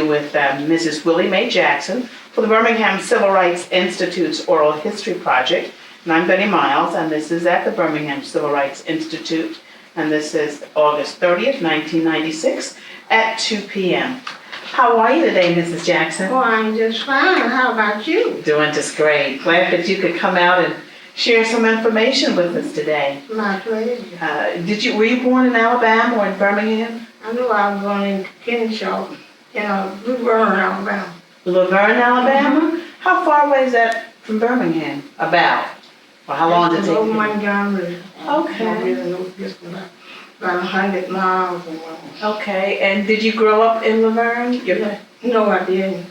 with Mrs. Willie Mae Jackson for the Birmingham Civil Rights Institute's Oral History Project. And I'm Betty Miles, and this is at the Birmingham Civil Rights Institute. And this is August 30th, 1996 at 2 p.m. How are you today, Mrs. Jackson? Oh, I'm just fine. How about you? Doing just great. Glad that you could come out and share some information with us today. My pleasure. Were you born in Alabama or in Birmingham? I knew I was born in Kennesaw, Laverne, Alabama. Laverne, Alabama? How far away is that from Birmingham? About? Or how long did it take you? Montgomery. Okay. I really know just about 100 miles away. Okay, and did you grow up in Laverne? No, I didn't.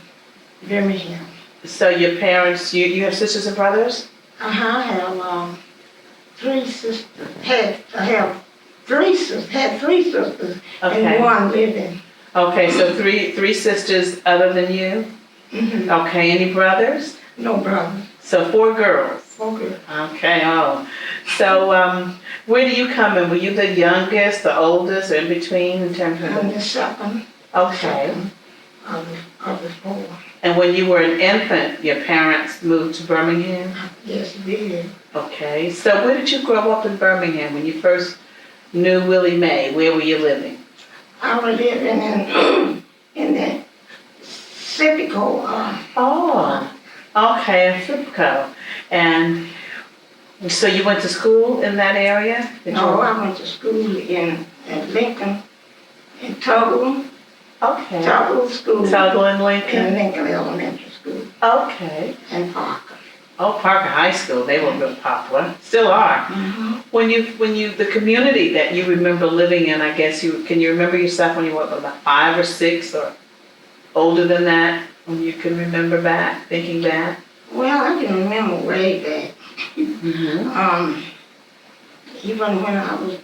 Birmingham. So your parents, you have sisters and brothers? I have 3 sisters. Had 3 sisters Okay. and 1 living. Okay, so three sisters other than you? Mm-hmm. Okay, any brothers? No brother. So 4 girls? Okay. Okay, oh. So where do you come in? Were you the youngest, the oldest, or in between in terms of? I'm the second. Okay. Second of the 4. And when you were an infant, your parents moved to Birmingham? Yes, they did. Okay, so where did you grow up in Birmingham when you first knew Willie Mae? Where were you living? I was living in the Civico. Oh, okay, in Flipco. And so you went to school in that area? No, I went to school in Lincoln, in Tuggle. Okay. Tuggle School. Tuggle in And Lincoln? Lincoln Elementary School. Okay. And Parker. Oh, Parker High School, they were real popular, still are. Mm-hmm. The community that you remember living in, I guess can you remember yourself when you were about 5 or 6 or older than that, when you can remember back, thinking back? Well, I can remember way back. Mm-hmm. Even when I was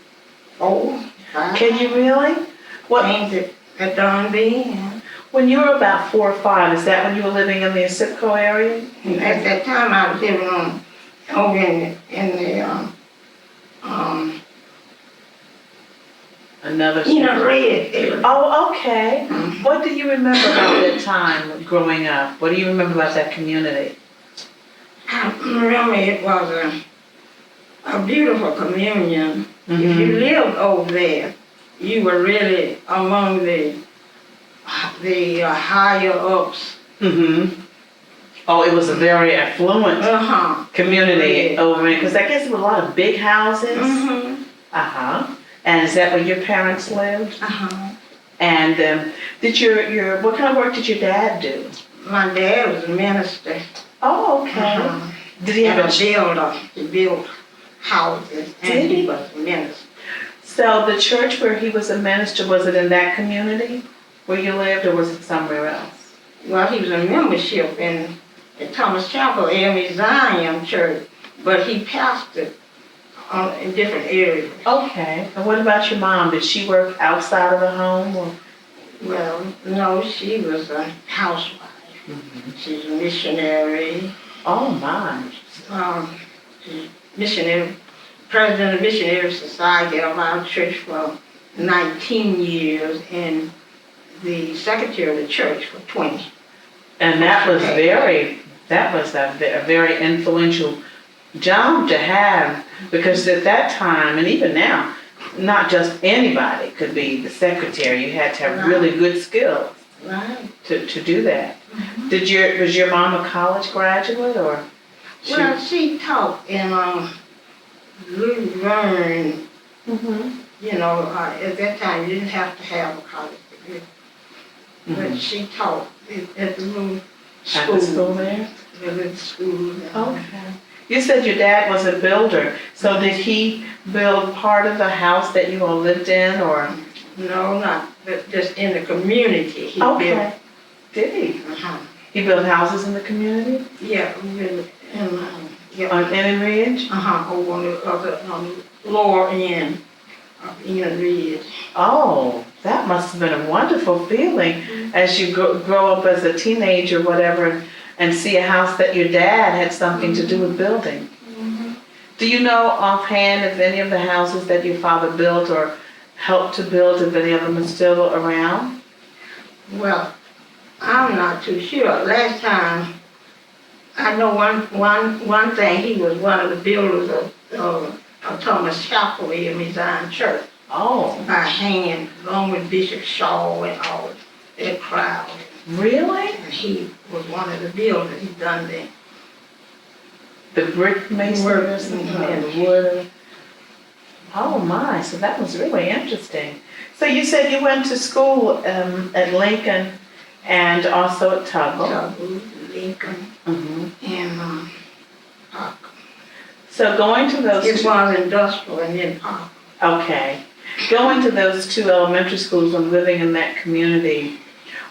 4, 5. Can you really? What? Things at Dunby. And When you were about 4 or 5, is that when you were living in the Sipco area? at that time, I was living over in the Another. red area. Oh, okay. Mhm. What do you remember about that time growing up? What do you remember about that community? I remember it was a beautiful communion. If you lived over there, you were really among the higher ups. Mm-hmm. Oh, it was a very affluent community over there, because I guess there were a lot of big houses. Mm-hmm. Uh-huh. And is that where your parents lived? Uh-huh. And did what kind of work did your dad do? My dad was a minister. Oh, okay. Uh-huh. Did he have And a builder. He built houses. Did And he? he was a minister. So the church where he was a minister, was it in that community where you lived, or was it somewhere else? Well, he was a membership in the Thomas Chapel AME Zion Church, but he pastored in different areas. Okay. And what about your mom? Did she work outside of the home? Or? Well, no, she was a housewife. Mm-hmm. She's a missionary. Oh, my. She's missionary, president of Missionary Society of our church for 19 years, and the secretary of the church for 20. And that was a very influential job to have, because at that time, and even now, not just anybody could be the secretary. You had to have really good skills to do that. Mm-hmm. Was your mom a college graduate, or? Well, she taught in Laverne. Mm-hmm. At that time you didn't have to have a college degree. Mm-hmm. But she taught at the little school. At the school there? The little school. Okay. You said your dad was a builder, so did he build part of the house that you all lived in, or? No, not just in the community. He Okay. Did he? Uh-huh. He built houses in the community? Yeah, On Enid Ridge? over on the other lower end of Enid Ridge. Oh, that must have been a wonderful feeling as you grow up as a teenager or whatever, and see a house that your dad had something to do with building. Mm-hmm. Do you know offhand if any of the houses that your father built or helped to build, if any of them are still around? Well, I'm not too sure. Last time, I know one thing, he was one of the builders of Thomas Chapel here in Zion Church. Oh, By hanging, along with Bishop Shaw and all that crowd. really? And he was one of the builders. He done The brick masonry or something, and the wood? Oh my, so that was really interesting. So you said you went to school at Lincoln and also at Tuggle. Lincoln, Mhm. and Park. So going to those It two, was industrial and then Park. okay, going to those two elementary schools and living in that community,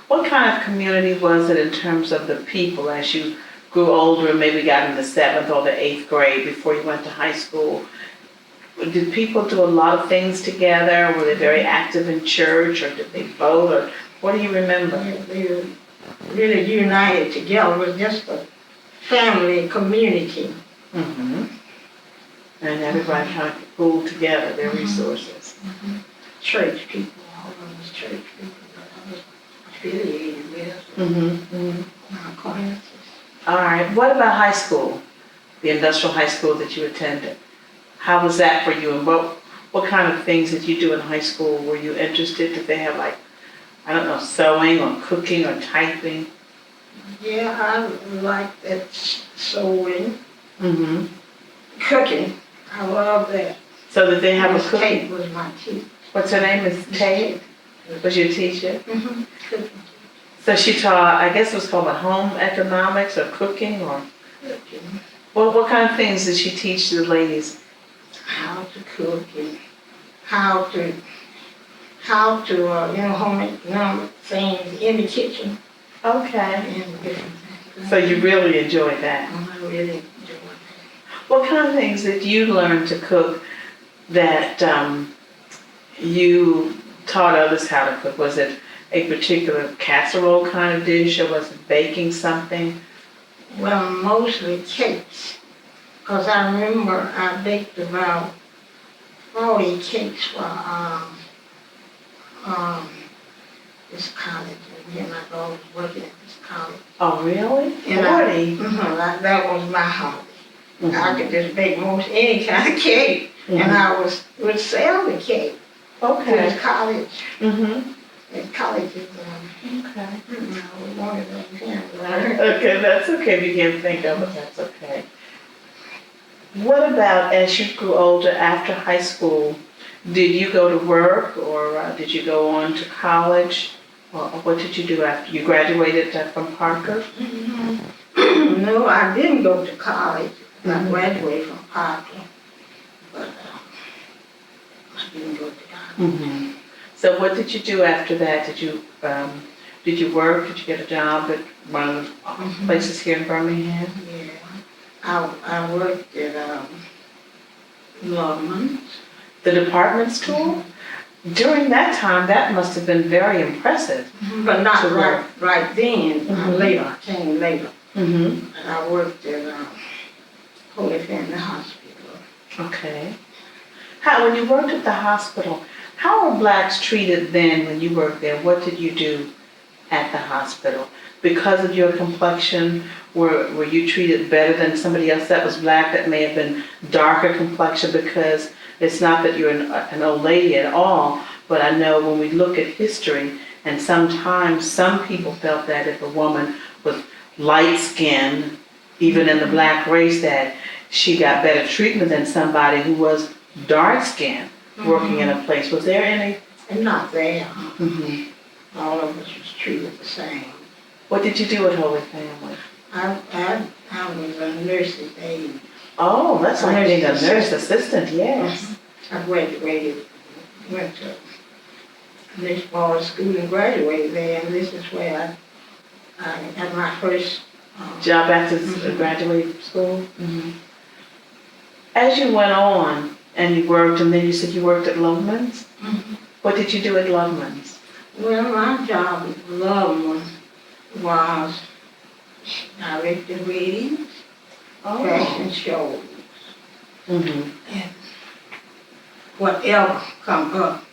what kind of community was it in terms of the people as you grew older and maybe got in the 7th or the 8th grade before you went to high school? Did people do a lot of things together? Were they very active in church, or did they vote, or what do you remember? They were really united together. It was just a family community. Mm-hmm. And everybody kind of pooled together their resources. Church people, all of them was church people that I was affiliated with. Mm-hmm. My acquaintances. All right, what about high school? The industrial high school that you attended? How was that for you, and what kind of things did you do in high school? Were you interested? Did they have, like, I don't know, sewing or cooking or typing? Yeah, I liked that sewing, Mm-hmm. cooking. I love that. So did they have a Miss cooking? Tate was my teacher. What's her name? Miss Tate? Was your teacher? Cooking. So she taught, I guess it was called home economics or cooking, or what kind of things did she teach the ladies? How to cook and how to home economic things in the kitchen Okay. and different things. So you really enjoyed that. I really enjoyed that. What kind of things did you learn to cook that you taught others how to cook? Was it a particular casserole kind of dish, or was it baking something? Well, mostly cakes, because I remember I baked about 40 cakes for this college. Me and my daughter was working at this college. Oh, really? And 40? That was my hobby. I could just bake most any kind of cake, and I would sell the cake to Okay. this college. Mm-hmm. And colleges, Okay. I wanted them. Okay, that's okay if you can't think of it, that's okay. What about as you grew older after high school? Did you go to work, or did you go on to college? Or what did you do after you graduated from Parker? No, I didn't go to college. I graduated from Parker, but I didn't go to college. Mm-hmm. So what did you do after that? Did you work? Did you get a job at one of the places here in Birmingham? Yeah, I worked at Norman. The department store? During that time, that must have been very impressive. But not To work. right then. Later, I came later. Mm-hmm. And I worked at Holy Family Hospital. Okay. When you worked at the hospital, how were blacks treated then when you worked there? What did you do at the hospital? Because of your complexion, were you treated better than somebody else that was black that may have been darker complexion? Because it's not that you're an old lady at all, but I know when we look at history, and sometimes some people felt that if a woman was light-skinned, even in the black race, that she got better treatment than somebody who was dark-skinned working in a place. Was there any? And not there. Mm-hmm. All of us was treated the same. What did you do at Holy Family? I was a nurse's aide. Oh, that's like being a nurse assistant, yes. I graduated, went to this boarding school and graduated there, and this is where I had my first Job after graduate school? Mm-hmm. As you went on and you worked, and then you said you worked at Loveman's? What did you do at Loveman's? Well, my job at Loveman was directing weddings, fashion shows, Mm-hmm. and whatever come up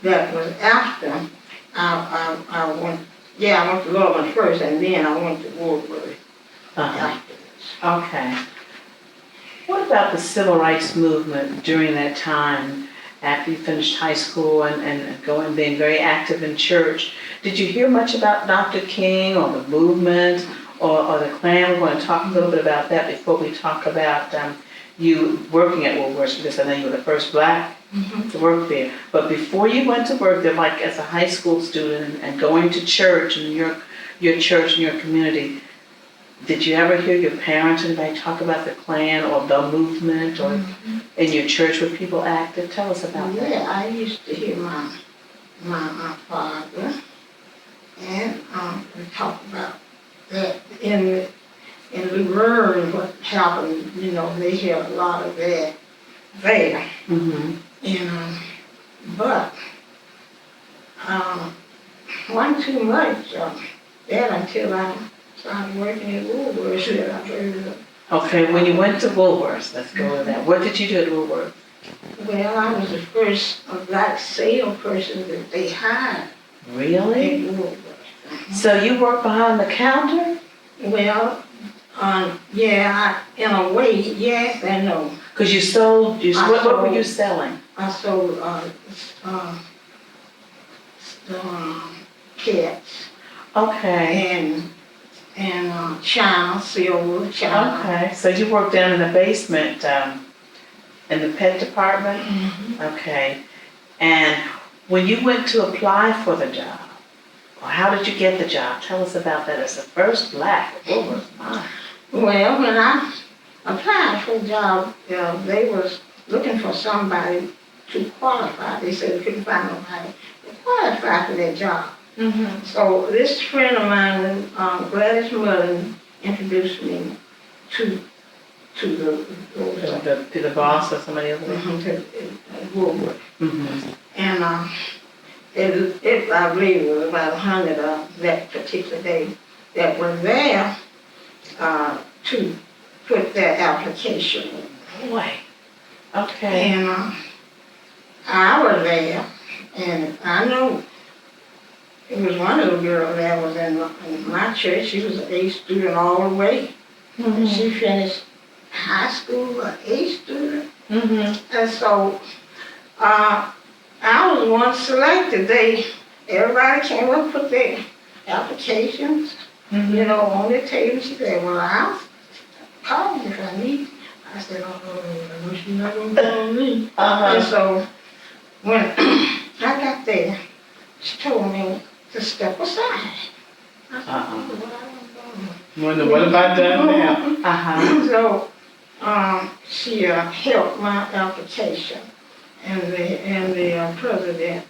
that was after I Yeah, I went to Loveland first, and then I went to Woodward afterwards. Okay. What about the civil rights movement during that time after you finished high school and going, being very active in church? Did you hear much about Dr. King or the movement or the Klan? We're going to talk a little bit about that before we talk about you working at Woolworths, because I know you were the first black to work there. But before you went to work there, like as a high school student and going to church and your church and your community, did you ever hear your parents and anybody talk about the Klan or the movement or in your church were people active? Tell us about that. Yeah, I used to hear my father and talk about that in Laverne, what happened, you know, they had a lot of that there. And, but, wasn't too much that until I started working at Woolworths that I heard of. Okay, when you went to Woolworths, let's go with that. What did you do at Woolworths? Well, I was the first black salesperson that they hired Really? at Woolworths. So you worked behind the counter? Well, yeah, in a way, yes and no. Because you sold, what were you selling? I sold kits Okay. and china, silver, china. Okay, so you worked down in the basement in the pet department? Okay. And when you went to apply for the job, or how did you get the job? Tell us about that as the first black at Woolworths. Wow. Well, when I applied for the job, they was looking for somebody to qualify. They said they couldn't find nobody to qualify for that job. So this friend of mine, Gladys Mullen, introduced me to The boss or somebody else? Woolworth. And I believe it was about 100 that particular day that were there to put their application in. Boy. Okay. And I was there, and I know it was one little girl that was in my church. She was an A student all the way. And she finished high school, an A student. And so I was one selected. Everybody came up with their applications, you know, on the table. She said, well, I'll call you if I need. I said, oh, I wish you're not going to call me. And so when I got there, she told me to step aside. I said, What about that now? So she helped my application, and the president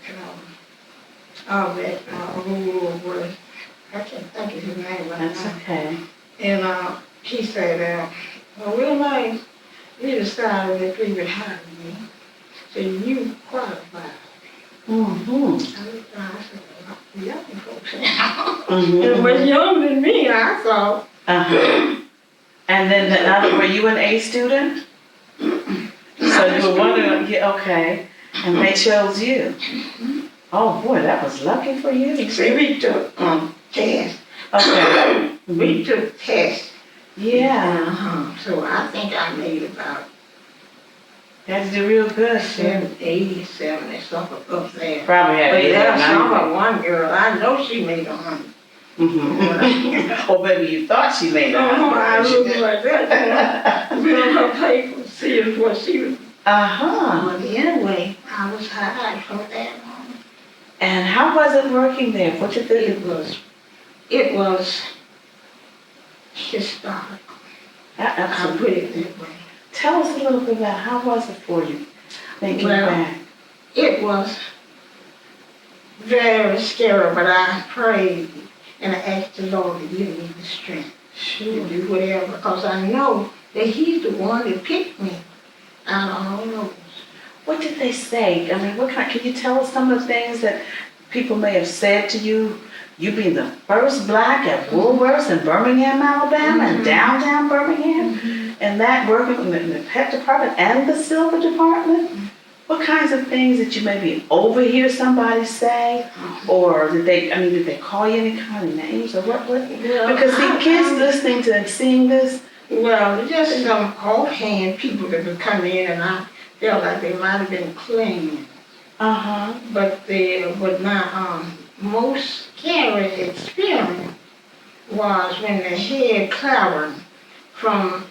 of that Woolworth, I can't think of his name right That's now. okay. And he said, well, Willie Mae, we decided that we would hire you, so you qualified. I said, well, young folks now. It was younger than me, I thought. And then were you an A student? So you were wondering, yeah, okay, and they chose you. Oh boy, that was lucky for you. See, we took tests. Okay. We took tests. Yeah. So I think I made about You had to do real good. 80, 70, something up there. Probably had But 80 or there's 90. some of one girl, I know she made 100. Or maybe you thought she made I it. looked like that, you know, on her paper, seeing what she was. But anyway, I was hired from that on. And how was it working there? What did they do? It was historical. I'll put it that way. Tell us a little bit about how was it for you thinking back? It was very scary, but I prayed and I asked the Lord to give me the strength to do whatever, because I know that He's the one that picked me out of all those. What did they say? I mean, can you tell us some of the things that people may have said to you? You being the first black at Woolworths in Birmingham, Alabama, and downtown Birmingham, and that working in the pet department and the silver department? What kinds of things did you maybe overhear somebody say? Or did they call you any kind of names or what? Well, Because the kids listening to and seeing this. Well, just some offhand people that would come in and I felt like they might have been clean. But my most scary experience was when the head clever from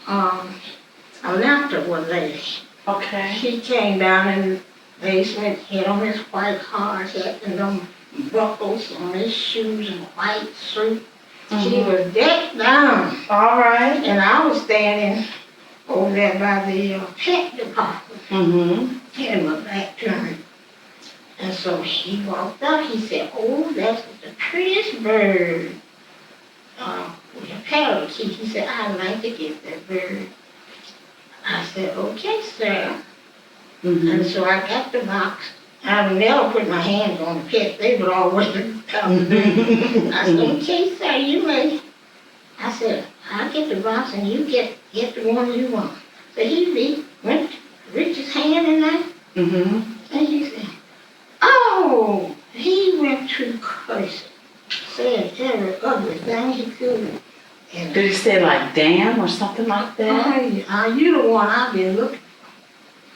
Atlanta one day. Okay. He came down in the basement, had on his white hard hat and them buckles on his shoes and white suit. He was decked down. All right. And I was standing over there by the pet department. Had my back turned. And so he walked up, he said, "Oh, that's the prettiest bird. With a parakeet." He said, "I'd like to get that bird." I said, "Okay, sir." And so I got the box. I would never put my hands on the pet. They would always come to me. I said, "Okay, sir, you may." I said, "I'll get the box and you get the one you want." So he went to reach his hand in there. And he said, "Oh," he went to cursing. Said every ugly thing he could. And Did he say like damn or something like that? You the one I've been looking.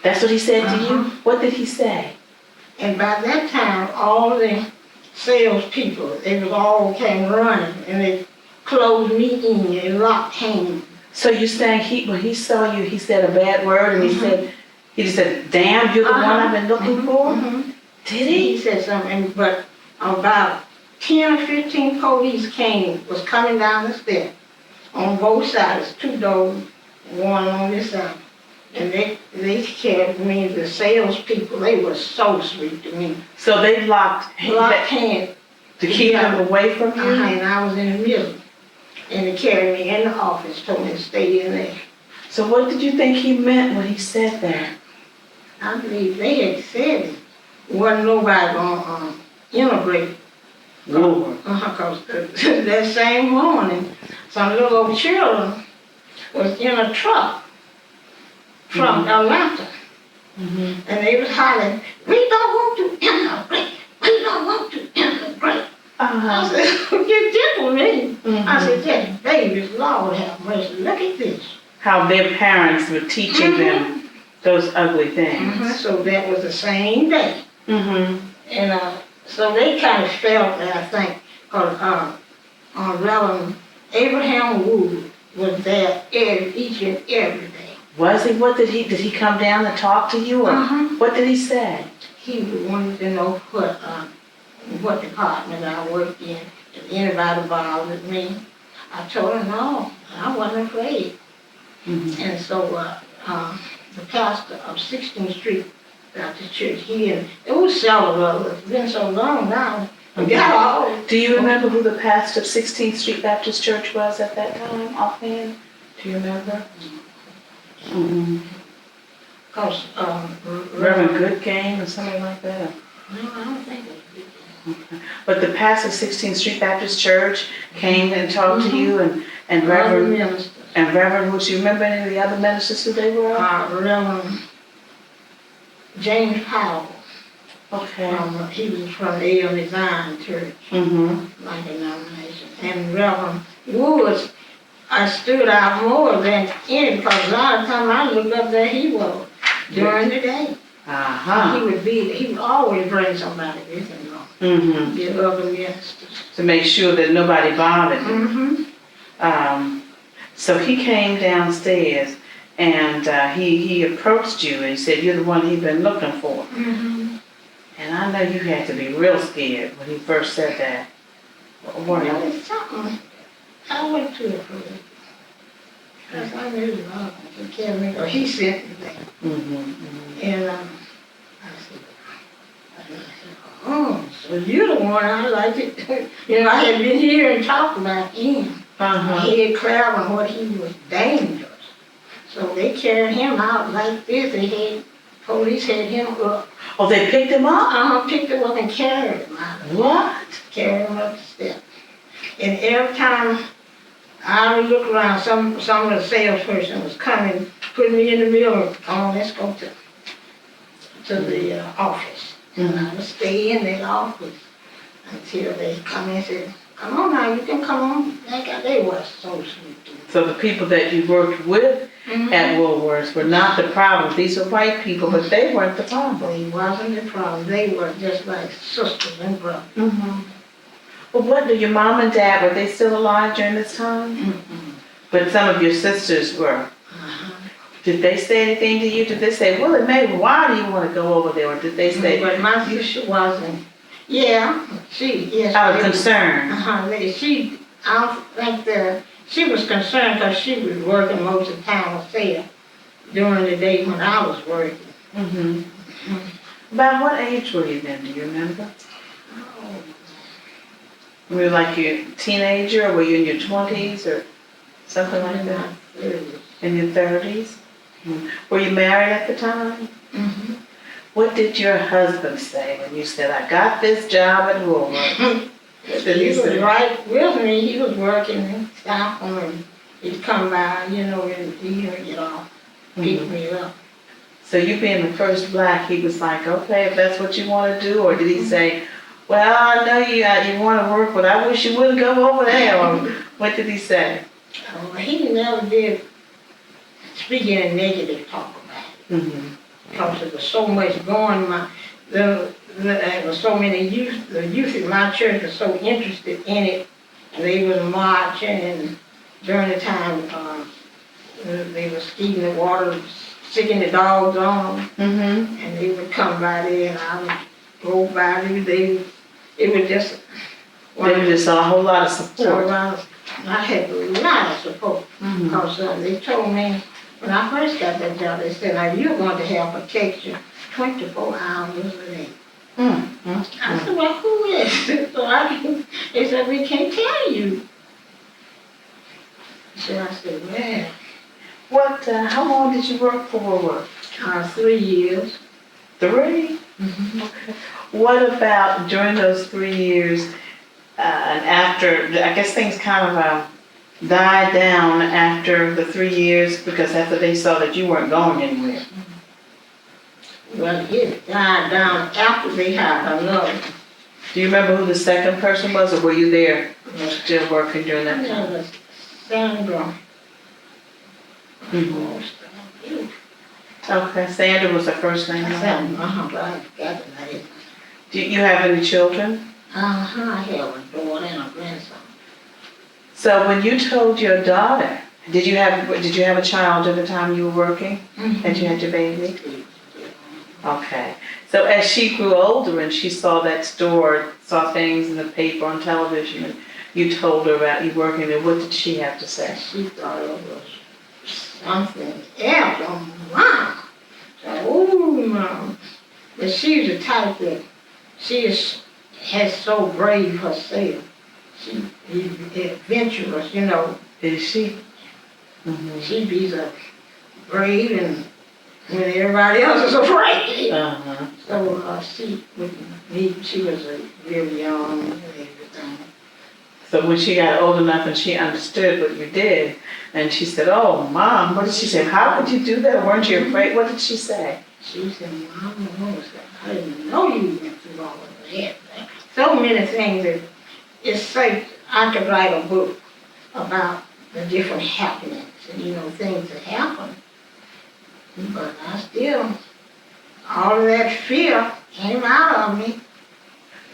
That's what he said to you? What did he say? And by that time, all the salespeople, they was all came running and they closed me in and locked hands. So you're saying when he saw you, he said a bad word and he just said, "Damn, you're the one I've been looking for"? Did he? He said something, but about 10 or 15 police was coming down the steps on both sides, 2 doors, one on this side. And they carried me, the salespeople, they were so sweet to me. So they locked hands to keep him away from you? And I was in the middle. And they carried me in the office, told me to stay in there. So what did you think he meant when he said that? I believe they had said it. Wasn't nobody gonna integrate. Because that same morning, some little old children was in a truck from Atlanta. And they was hollering, "We don't want to integrate. We don't want to integrate." I said, "Get gentle with me." I said, "Just babies, Lord have mercy. Look at this." How their parents were teaching them those ugly things. So that was the same day. And so they kind of felt that, I think, Reverend Abraham Woods was there each and every day. Was he? Did he come down and talk to you? Or what did he say? He wanted to know what department I worked in, if anybody bothered me. I told him no, I wasn't afraid. And so the pastor of 16th Street Baptist Church, it was several of us. It's been so long now. Do you remember who the pastor of 16th Street Baptist Church was at that time, offhand? Do you remember? Because Reverend Goodgame or something like that? No, I don't think it was Goodgame. But the pastor of 16th Street Baptist Church came and talked to you, and Reverend Woods. You remember any of the other ministers who they were? Reverend James Powell. Okay. He was from the A.M. Zion Church, my denomination. And Reverend Woods, I stood out more than any, because a lot of times I looked up there, he was during the day. He would always bring somebody with him, the other ministers. To make sure that nobody bothered him. So he came downstairs and he approached you and he said, "You're the one he'd been looking for." And I know you had to be real scared when he first said that. It's something. I went to it for it. Because I knew Lord could kill me, or he sent me there. And I said, "Oh, so you're the one I liked it." I had been here and talked about him. He had clever and what he was dangerous. So they carried him out like this. Police had him up. Oh, they picked him up? Picked him up and carried him out. What? Carried him up the steps. And every time I would look around, some of the salesperson was coming, putting me in the middle. "Oh, let's go to to the office. And I would stay in that office until they come in and said, come on now, you can come on. They were so sweet. So the people that you worked with at Woolworths were not the problem. These were white people, but they weren't the problem. They wasn't the problem. They were just like sisters and brothers. Well, what do your mom and dad, were they still alive during this time? But some of your sisters were. Did they say anything to you? Did they say, Willie Mae, why do you want to go over there? Or did they say? But my sister wasn't. Yeah, yes. Out of concern. I don't think she was concerned because she was working most of the time herself during the day when I was working. About what age were you then? Do you remember? Were you like a teenager, or were you in your 20s or something like that? In your 30s? Were you married at the time? What did your husband say when you said, I got this job at Woolworths? He was right with me. He was working and stopping and he'd come by, and he'd pick me up. So you being the first black, he was like, okay, if that's what you want to do? Or did he say, well, I know you want to work, but I wish you wouldn't go over there? Or what did he say? He never did speak any negative talk about it. Because there was so much going on. There was so many youth. The youth in my church was so interested in it. And they was marching, and during the time they were skeeting the water, sicking the dogs on them. And they would come by there, and I would go by there. It was just... They were just a whole lot of support. I had a lot of support. Because they told me, when I first got that job, they said, now you're going to have protection 24 hours a day. I said, well, who is it? They said, we can't tell you. So I said, well. How long did you work for? 3 years. 3? Okay. What about during those 3 years and after, I guess things kind of died down after the 3 years because after they saw that you weren't going anywhere? Well, it died down after they had another. Do you remember who the second person was, or were you there still working during that time? It was Sandra. Okay, Sandra was the first name. Sandra, I forgot the name. Do you have any children? I have a daughter and a grandson. So when you told your daughter, did you have a child at the time you were working? That you had your baby? Okay. So as she grew older and she saw that store, saw things in the paper, on television, and you told her about you working there, what did she have to say? She thought it was something else. Oh, Mom. Oh, Mom. But she's the type that has so brave herself. She's adventurous, Is she? She be so brave and when everybody else is afraid. So she was really young and everything. So when she got old enough and she understood what you did, and she said, oh, Mom, what did she say? How could you do that? Weren't you afraid? What did she say? She said, Mom, I didn't know you went through all of that. So many things that it's like I could write a book about the different happenings and, things that happen. But I still, all of that fear came out of me.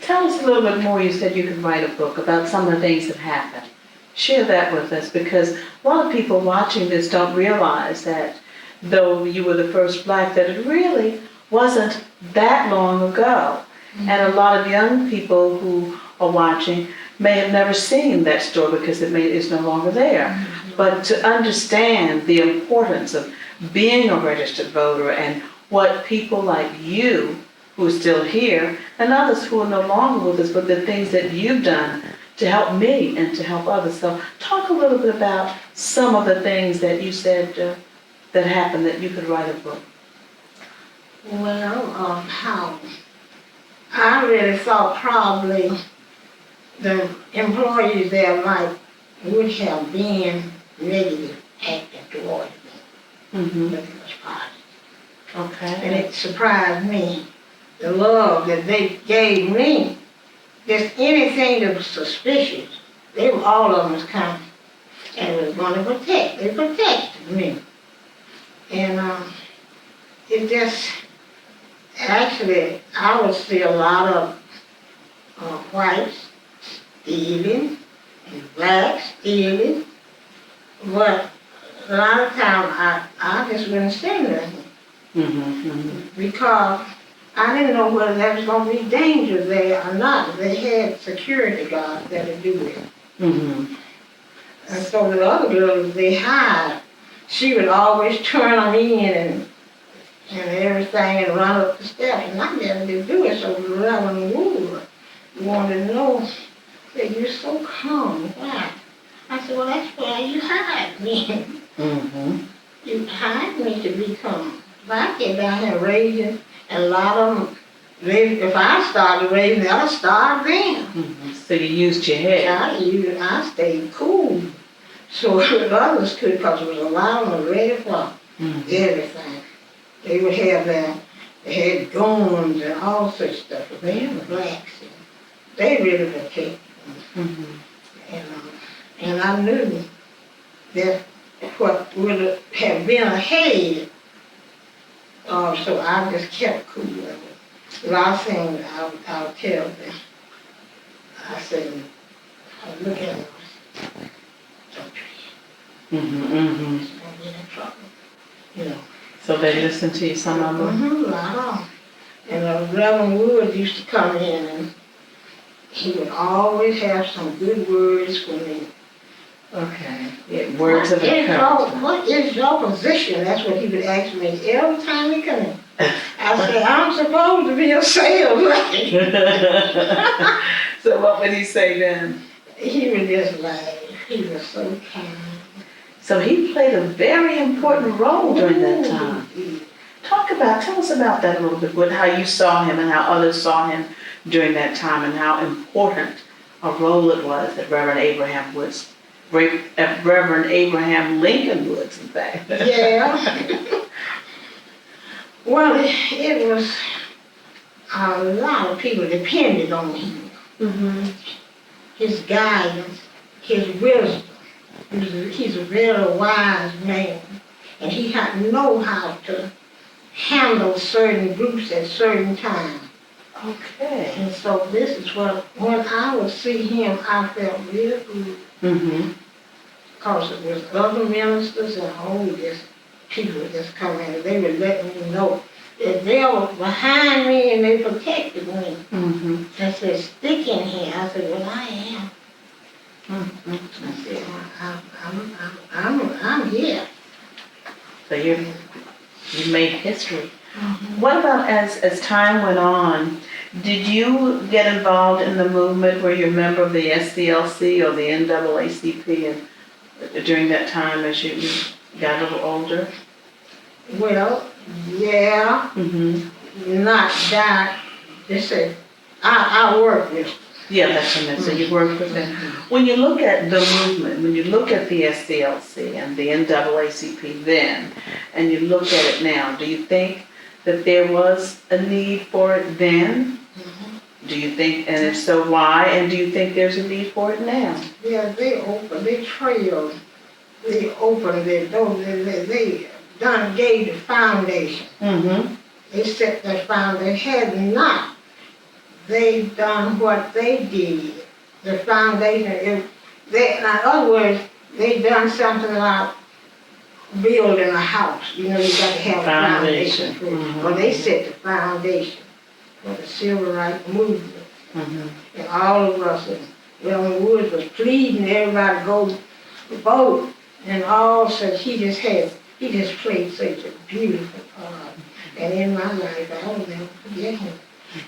Tell us a little bit more. You said you could write a book about some of the things that happened. Share that with us, because a lot of people watching this don't realize that though you were the first black, that it really wasn't that long ago. And a lot of young people who are watching may have never seen that store because it's no longer there. But to understand the importance of being a registered voter and what people like you, who are still here, and others who are no longer with us, but the things that you've done to help me and to help others. So talk a little bit about some of the things that you said that happened that you could write a book. Well, how I really thought probably the employees there would have been negative acting toward me. But it was positive. And Okay. it surprised me, the love that they gave me. Just anything that was suspicious, all of them was coming and was going to protect. They protected me. And it just, actually, I would see a lot of whites stealing and blacks stealing, but a lot of times I just wouldn't say nothing because I didn't know whether there was going to be danger there or not. They had security guards that would do it. And so the other girls, they hide. She would always turn them in and everything and run up the steps. And I never did do it, so Reverend Woods wanted to know, said, "You're so calm, why?" I said, "Well, that's why you hide me." You hide me to be calm. If I get down here raising, and a lot of them, if I started raising, I'd starve them. So you used your head. I stayed cool. So the others could, because there was a lot of them ready for everything. They would have they had guns and all such stuff. But they were blacks. They really protected them. And I knew that what would have been ahead. So I just kept cool. A lot of things I would tell them. I said, "Look at them. Don't don't get in trouble." You know. So they listened to you, some of them? A lot of them. And Reverend Woods used to come in and he would always have some good words for me. Okay. Yeah, words of encouragement. What is your position? That's what he would ask me every time he came. I said, "I'm supposed to be a salesman." So what would he say then? He would just laugh. He was so kind. So he played a very important role during that time. Tell us about that a little bit, with how you saw him and how others saw him during that time and how important a role it was that Reverend Abraham Woods, Reverend Abraham Lincoln Woods, in fact. Yeah. Well, it was a lot of people depended on him. His guidance, his wisdom. He's a very wise man, and he had to know how to handle certain groups at certain times. Okay. And so this is what, when I would see him, I felt real good. Because it was other ministers and all this people just come in, and they were letting me know that they were behind me and they protected me. I said, "Stick in here." I said, "Well, I am." I said, I'm here. So you made history. What about as time went on? Did you get involved in the movement? Were you a member of the SCLC or the NAACP and during that time as you got a little older? Well, yeah, not that. They said, I work with them. Yeah, that's what I meant. So you worked with them. When you look at the movement, when you look at the SCLC and the NAACP then, and you look at it now, do you think that there was a need for it then? Do you think, and if so, why? And do you think there's a need for it now? Yeah, they trailed, they opened their doors, they done gave the foundation. They set the foundation. Had not they done what they did, the foundation, in other words, they done something like building a house. You know, you got to have a foundation for it. Well, they set the foundation for the civil rights movement. And all of us, and Reverend Woods was pleading everybody to go vote, and all said he just played such a beautiful part. And in my life, I will never forget him.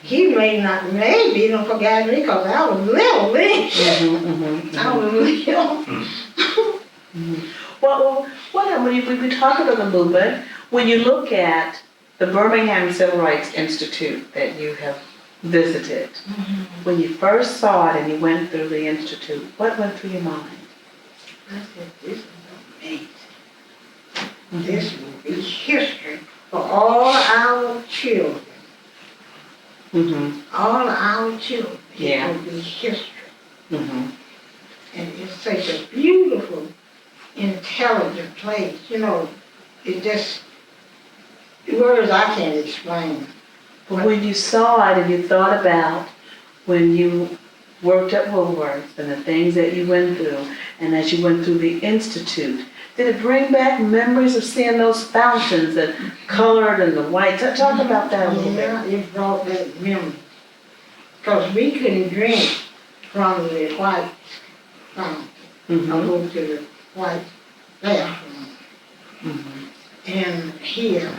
He maybe don't forget me because I was little then. I was little. Well, when we talk about the movement, when you look at the Birmingham Civil Rights Institute that you have visited, when you first saw it and you went through the institute, what went through your mind? I said, this is amazing. This will be history for all our children, Mm-hmm. all our children. Yeah. It will be history. Mm-hmm. And it's such a beautiful, intelligent place. You know, it just, words I can't explain. But when you saw it and you thought about when you worked at Woolworths and the things that you went through, and as you went through the Institute, did it bring back memories of seeing those fountains that colored and the white? Talk about that a little bit. Yeah, it brought that memory. Because we couldn't drink from the white fountain. I Mm-hmm. go to the white bathroom. Mm-hmm. And here,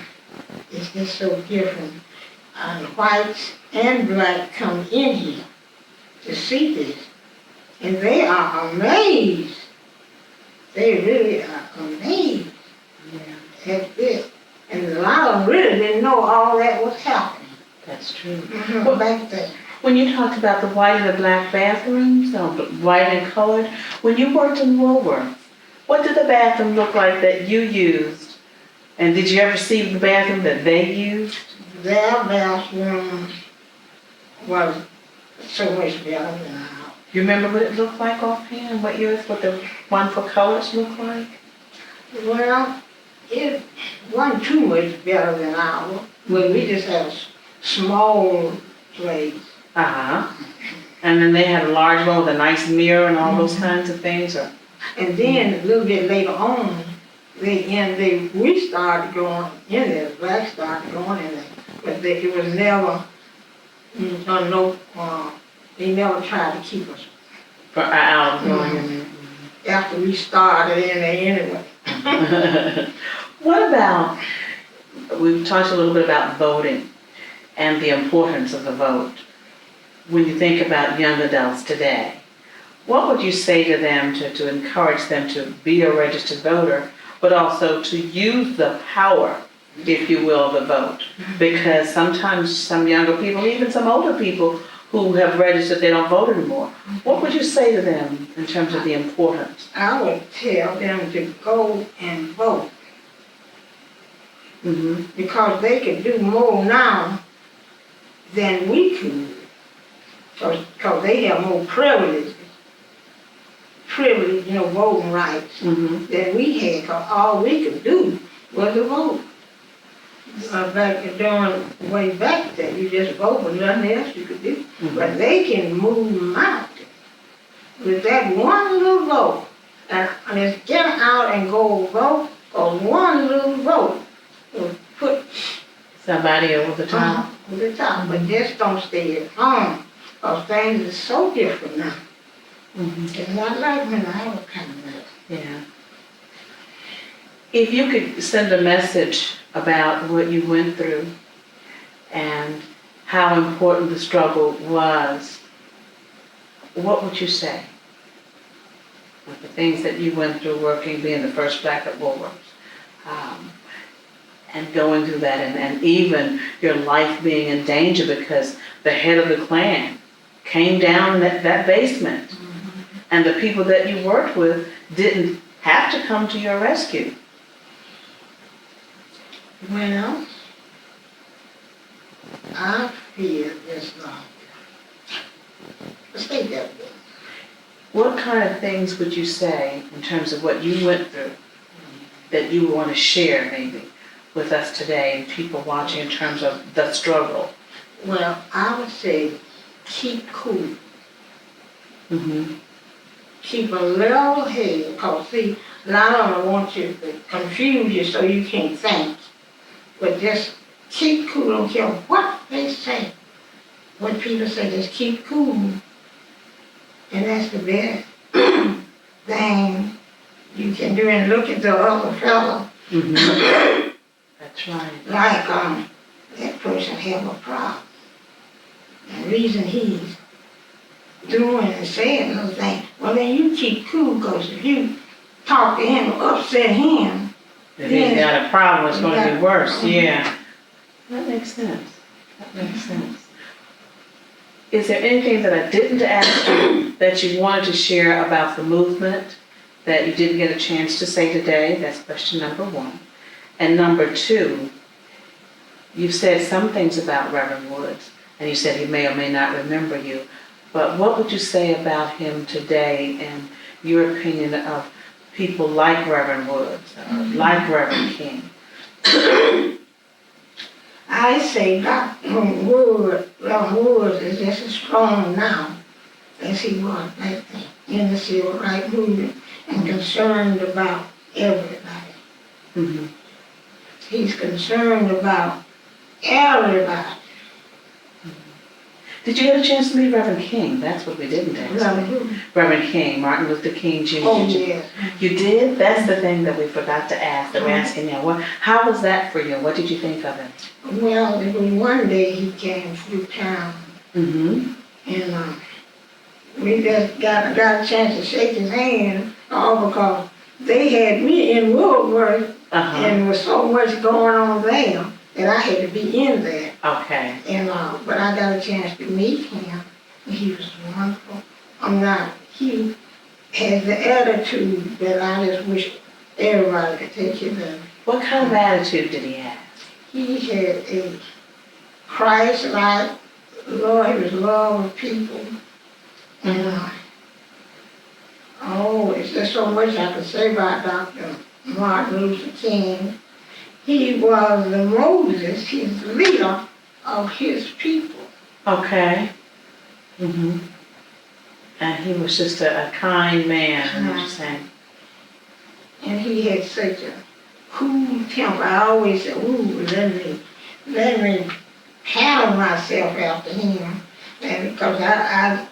it's just so different. Whites and black come in here to see this. And they are amazed. They really are amazed Yeah, at this. And a lot of them really didn't know all that was happening that's true. back then. When you talked about the white and the black bathrooms, white and colored, when you worked in Woolworths, what did the bathroom look like that you used? And did you ever see the bathroom that they used? Their bathroom was so much better than ours. You remember what it looked like offhand? What the one for colors looked like? Well, it wasn't too much better than ours. But we just had a small place. Uh-huh. And then they had a large one with a nice mirror and all those kinds of things? Or? And then a little bit later on, we started going in there, black started going in there. But it was never, they never tried to keep us For out going in there. after we started in there anyway. What about, we've talked a little bit about voting and the importance of the vote. When you think about young adults today, what would you say to them to encourage them to be a registered voter, but also to use the power, if you will, of the vote? Because sometimes some younger people, even some older people who have registered, they don't vote anymore. What would you say to them in terms of the importance? I would tell them to go and vote Mm-hmm. because they could do more now than we could. Because they have more privileges, voting rights Mm-hmm. than we had. Because all we could do was to vote. Way back then, you just vote, but nothing else you could do. Mm-hmm. But they can move mountains with that one little vote. And just get out and go vote, or one little vote will put Somebody over the top. over the top. But just don't stay at home, because things are so different now. Mm-hmm. It's not like when I was coming up. Yeah. If you could send a message about what you went through and how important the struggle was, what would you say? With the things that you went through working, being the first black at Woolworths, and going through that, and even your life being in danger because the head of the Klan came down that basement, and the people that you worked with didn't have to come to your rescue. Well, I feel it's like, let's take that way. What kind of things would you say in terms of what you went through that you want to share maybe with us today and people watching in terms of the struggle? Well, I would say keep cool. Mm-hmm. Keep a level head, because see, a lot of them want you to confuse you so you can't think. But just keep cool, don't care what they say. What people say, just keep cool. And that's the best thing you can do, and look at the other fellow. Mm-hmm. That's right. Like that person have a problem. And the reason he's doing and saying those things, well then you keep cool, because if you talk to him or upset him, If he's got a problem, it's going to be worse. Mm-hmm. Yeah. That makes sense. That makes sense. Is there anything that I didn't ask you that you wanted to share about the movement that you didn't get a chance to say today? That's question number one. And number two, you've said some things about Reverend Woods, and you said he may or may not remember you, but what would you say about him today and your opinion of people like Reverend Woods, like Reverend King? I say Reverend Woods is just as strong now as he was back then in the civil rights movement and concerned about everybody. Mm-hmm. He's concerned about everybody. Did you get a chance to meet Reverend King? That's what we didn't ask. Reverend King, Martin Luther King Jr. Oh, yeah. You did? That's the thing that we forgot to ask, that we're asking now. How was that for you? What did you think of it? Well, it was one day he came through town, Mm-hmm. and we just got a chance to shake his hand, all because they had me in Woodworth, and there was so much going on there that I had to be in there. Okay. And but I got a chance to meet him, and he was wonderful. He has the attitude that I just wish everybody could take his of. What kind of attitude did he have? He had a Christ-like love. He was love of people. And it's just so much I could say about Dr. Martin Luther King. He was the Moses, he's the leader of his people. Okay. Mm-hmm. And he was just a kind man, what you're saying. And he had such a cool temper. I always said, ooh, let me pattern myself after him. And because I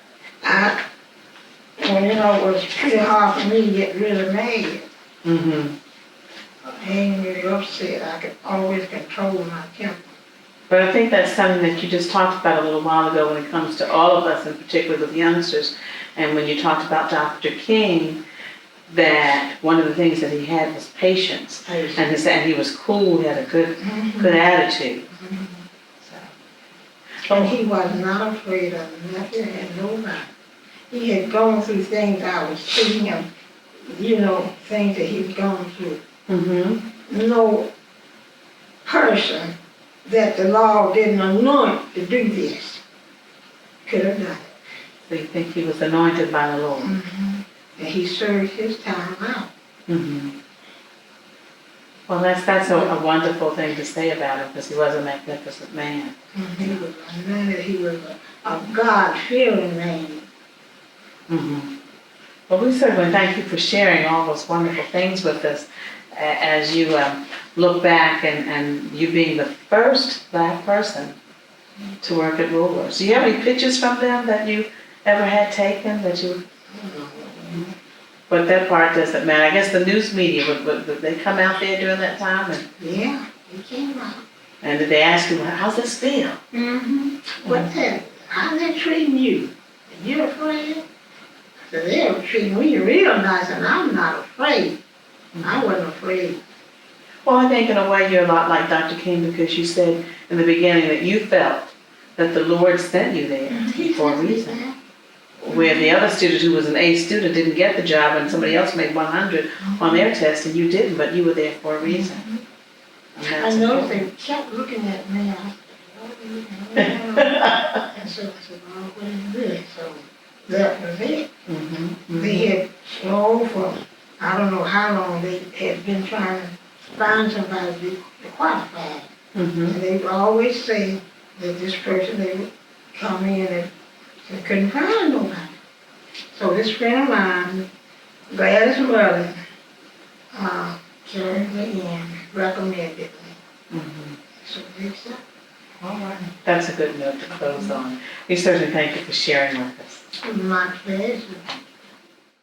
well, it was pretty hard for me to get really mad. Mm-hmm. Angry, upset. I could always control my temper. But I think that's something that you just talked about a little while ago when it comes to all of us, and particularly with youngsters. And when you talked about Dr. King, that one of the things that he had was patience. And he was cool, he had a good attitude. Mm-hmm. So. And he was not afraid of nothing and nobody. He had gone through things I was seeing him, things that he's gone through. Mm-hmm. No person that the law didn't anoint to do this could have done it. So you think he was anointed by the Lord? Mm-hmm. And he served his time out. Mm-hmm. Well, that's a wonderful thing to say about him, because he was a magnificent man. Mm-hmm. He was a man, he was a God-fearing man. Mm-hmm. Well, we certainly thank you for sharing all those wonderful things with us as you look back and you being the first Black person to work at Woolworths. Do you have any pictures from them that you ever had taken that you? But that part doesn't matter. I guess the news media, would they come out there during that time? Yeah, they came out. And did they ask you, how's this feel? Mm-hmm. What's that? How's they treating you? Are you afraid? So they were treating me real nice, and I'm not afraid. I wasn't afraid. Well, I think in a way you're a lot like Dr. King, because you said in the beginning that you felt that the Lord sent you there for a reason. Where the other student who was an A student didn't get the job and somebody else made 100 on their test and you didn't, but you were there for a reason. I noticed they kept looking at me. I said, and so I said, oh, what is this? So that was it. Mm-hmm. They had slow for, I don't know how long, they had been trying to find somebody to be qualified. Mm-hmm. And they would always say that this person, they would come in and they couldn't find nobody. So this friend of mine, Gladys Merlin, carried me in, recommended me. Mm-hmm. So they accepted. All right. That's a good note to close on. We certainly thank you for sharing with us. My pleasure.